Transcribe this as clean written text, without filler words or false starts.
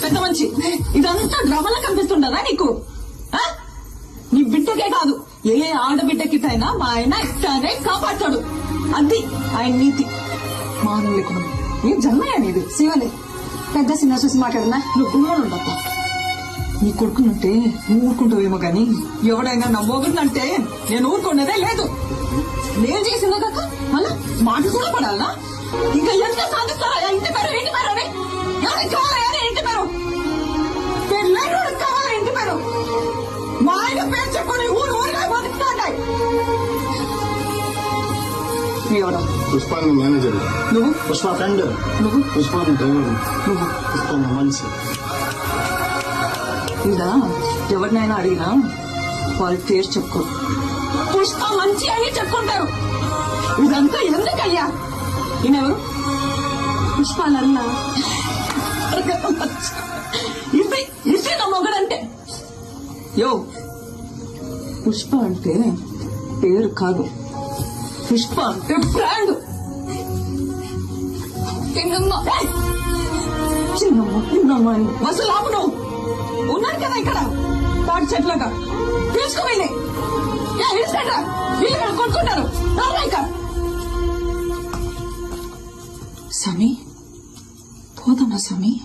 పెద్ద మంచి ఇదంతా డ్రామాలా కనిపిస్తుండదా నీకు? ఆ? నీ బిడ్డకే కాదు ఏ ఆడబిడ్డకిటైనా మా ఆయన ఇట్టానే కాపాడతాడు. అది ఆయన నీతి. మానవులు లేకుండా ఏ జన్మయ్యా నీది? శివలే పెద్ద సినిమా చూసి మాట్లాడున్నా. నువ్వు గుమ్మలు ఉండప్ప. నీ కొడుకునంటే నువ్వు ఊరుకుంటావేమో గాని ఎవడైనా నా మొగుడినంటే నేను ఊరుకున్నదే లేదు. నేను చేసిందో కాక మళ్ళా మాట కూడా పడాలనా? ఇంకా ఎంత సాధిస్తారా? ఇంటి పేరు ఇంటి పేరు అని ఎవరికి కావాలా? ఇంటి పేరు పెళ్ళైనోడు కావాలా? ఇంటి పేరు మా ఆయన పేరు చెప్పుకొని ఊరు ఊరుగా బతుకుతాంటాయి. ఎవరు? పుష్ప మేనేజర్. నువ్వు? పుష్ప ఫ్రెండ్. నువ్వు? పుష్ప డ్రైవర్. నువ్వు? పుష్ప మనిషి. ఇదా ఎవరినైనా అడిగినా వాళ్ళ పేరు చెప్పుకో. పుష్ప మంచి అని చెప్పుకుంటారు. ఇదంతా ఎందుకయ్యా? ఈయనెవరు? పుష్పాలన్నా ఇది ఇది నా మొగడంటే. యో పుష్ప అంటే పేరు కాదు, పుష్ప అంటే బ్రాండ్. చిన్నమ్మ అసలు ఆపు. నువ్వు ఉన్నారు కదా ఇక్కడ తాటి చెట్లుగా తీసుకోవాలి. వీళ్ళు కొనుక్కుంటారు. స్వామి పోదామా స్వామి?